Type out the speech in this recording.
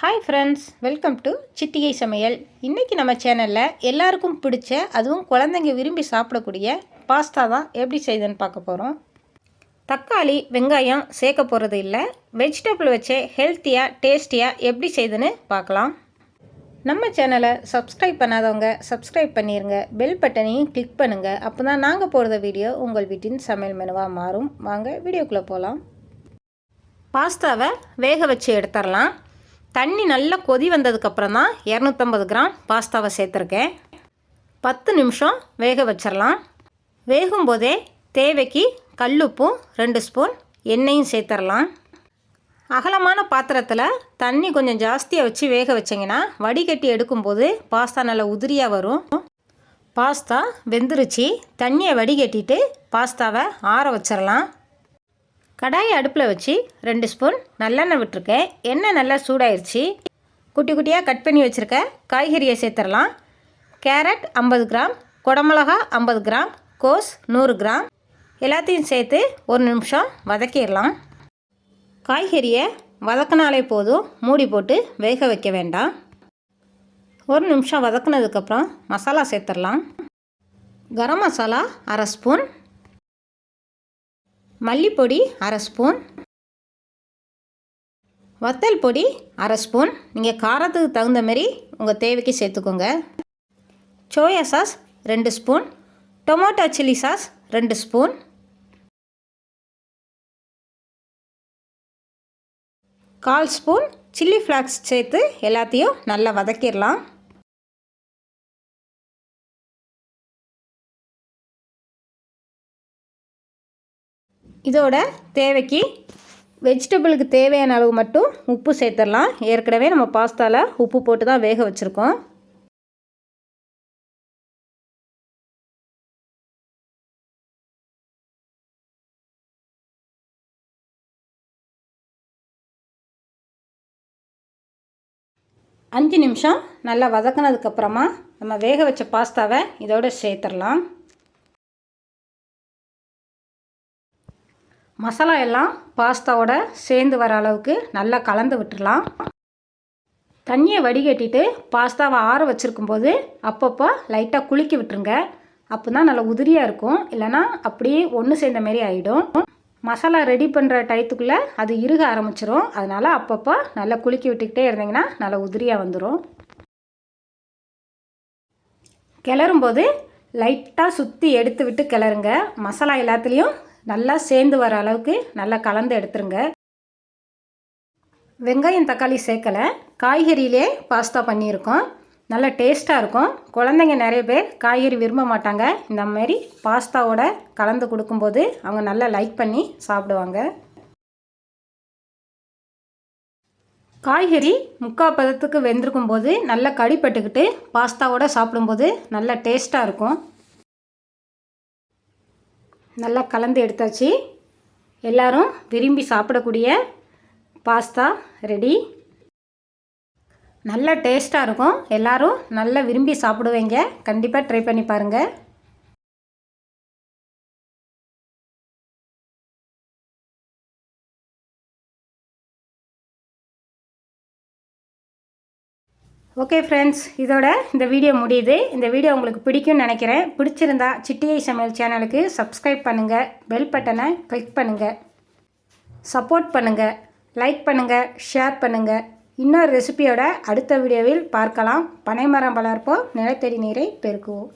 Hi friends, welcome to சிட்டிகை சமையல். இன்றைக்கி நம்ம சேனலில் எல்லாருக்கும் பிடிச்ச, அதுவும் குழந்தைங்க விரும்பி சாப்பிடக்கூடிய பாஸ்தா தான் எப்படி செய்யுதுன்னு பார்க்க போகிறோம். தக்காளி வெங்காயம் சேர்க்க போகிறது இல்லை, வெஜிடபிள் வச்சே ஹெல்த்தியாக டேஸ்டியாக எப்படி செய்யுதுன்னு பார்க்கலாம். நம்ம சேனலை சப்ஸ்கிரைப் பண்ணாதவங்க சப்ஸ்கிரைப் பண்ணிடுங்க, பெல் பட்டனையும் கிளிக் பண்ணுங்கள். அப்போ தான் நாங்கள் போடுற வீடியோ உங்கள் வீட்டின் சமையல் மெனுவாக மாறும். வாங்க வீடியோக்குள்ளே போகலாம். பாஸ்தாவை வேக வச்சு எடுத்துடலாம். தண்ணி நல்லா கொதி வந்ததுக்கப்புறம் தான் 250 கிராம் பாஸ்தாவை சேர்த்துருக்கேன். 10 நிமிஷம் வேக வச்சிடலாம். வேகும்போதே தேவைக்கு கல்லுப்பும் 2 ஸ்பூன் எண்ணெயும் சேர்த்துடலாம். அகலமான பாத்திரத்தில் தண்ணி கொஞ்சம் ஜாஸ்தியாக வச்சு வேக வச்சிங்கன்னா வடிகட்டி எடுக்கும்போது பாஸ்தா நல்லா உதிரியாக வரும். பாஸ்தா வெந்துருச்சு. தண்ணியை வடிகட்டிட்டு பாஸ்தாவை ஆற வச்சிடலாம். கடாயை அடுப்பில் வச்சு 2 ஸ்பூன் நல்லெண்ணெய் விட்டுருக்கேன். எண்ணெய் நல்லா சூடாயிருச்சு. குட்டி குட்டியாக கட் பண்ணி வச்சுருக்க காய்கறியை சேர்த்துடலாம். கேரட் 50 கிராம், குடமிளகா 50 கிராம், கோஸ் 100 கிராம் எல்லாத்தையும் சேர்த்து 1 நிமிஷம் வதக்கிடலாம். காய்கறியை வதக்கினாலே போதும், மூடி போட்டு வேக வைக்க வேண்டாம். 1 நிமிஷம் வதக்குனதுக்கப்புறம் மசாலா சேர்த்துடலாம். கரம் மசாலா 1/2 ஸ்பூன், மல்லிப்பொடி 1/2 ஸ்பூன், வத்தல் பொடி 1/2 ஸ்பூன். நீங்கள் காரத்துக்கு தகுந்த மாரி உங்கள் தேவைக்கு சேர்த்துக்கோங்க. Soya sauce 2 spoon, tomato chilli sauce 2 spoon, கால் ஸ்பூன் சில்லி ஃப்ளாக்ஸ் சேர்த்து எல்லாத்தையும் நல்லா வதக்கிடலாம். இதோட தேவைக்கு வெஜிடபிளுக்கு தேவையான அளவு மட்டும் உப்பு சேர்த்துடலாம். ஏற்கனவே நம்ம பாஸ்தாவில் உப்பு போட்டு தான் வேக வச்சுருக்கோம். அஞ்சு நிமிஷம் நல்லா வதக்கினதுக்கப்புறமா நம்ம வேக வச்ச பாஸ்தாவை இதோட சேர்த்துடலாம். மசாலா எல்லாம் பாஸ்தாவோட சேர்ந்து வர அளவுக்கு நல்லா கலந்து விட்டுடலாம். தண்ணியை வடிகட்டிட்டு பாஸ்தாவை ஆற வச்சுருக்கும்போது அப்பப்போ லைட்டாக குலுக்கி விட்டுருங்க. அப்போ தான் நல்லா உதிரியாக இருக்கும். இல்லைனா அப்படியே ஒன்று சேர்ந்த மாரி ஆகிடும். மசாலா ரெடி பண்ணுற டயத்துக்குள்ளே அது இறுக ஆரம்பிச்சிடும். அதனால் அப்பப்போ நல்லா குலுக்கி விட்டுக்கிட்டே இருந்தீங்கன்னா நல்லா உதிரியாக வந்துடும். கிளறும்போது லைட்டாக சுற்றி எடுத்து விட்டு கிளறுங்க. மசாலா எல்லாத்துலேயும் நல்லா சேர்ந்து வர அளவுக்கு நல்லா கலந்து எடுத்துருங்க. வெங்காயம் தக்காளி சேர்க்கலை, காய்கறியிலே பாஸ்தா பண்ணியிருக்கோம். நல்லா டேஸ்ட்டாக இருக்கும். குழந்தைங்க நிறைய பேர் காய்கறி விரும்ப மாட்டாங்க. இந்த மாதிரி பாஸ்தாவோட கலந்து கொடுக்கும்போது அவங்க நல்லா லைக் பண்ணி சாப்பிடுவாங்க. காய்கறி 3/4 பதத்துக்கு வெந்திருக்கும் போது நல்லா கடிப்பட்டுக்கிட்டு பாஸ்தாவோட சாப்பிடும்போது நல்லா டேஸ்ட்டாக இருக்கும். நல்லா கலந்து எடுத்தாச்சு. எல்லோரும் விரும்பி சாப்பிடக்கூடிய பாஸ்தா ரெடி. நல்ல டேஸ்ட்டாக இருக்கும். எல்லோரும் நல்லா விரும்பி சாப்பிடுவீங்க. கண்டிப்பாக ட்ரை பண்ணி பாருங்கள். ஓகே ஃப்ரெண்ட்ஸ், இதோட இந்த வீடியோ முடியுது. இந்த வீடியோ உங்களுக்கு பிடிக்கும்னு நினைக்கிறேன். பிடிச்சிருந்தா சிட்டிகை சமையல் சேனலுக்கு சப்ஸ்கிரைப் பண்ணுங்கள், பெல் பட்டனை கிளிக் பண்ணுங்கள், சப்போர்ட் பண்ணுங்கள், லைக் பண்ணுங்கள், ஷேர் பண்ணுங்கள். இன்னொரு ரெசிபியோட அடுத்த வீடியோவில் பார்க்கலாம். பனைமரம் வளர்ப்போம், நிலத்தடி நீரை பெருக்குவோம்.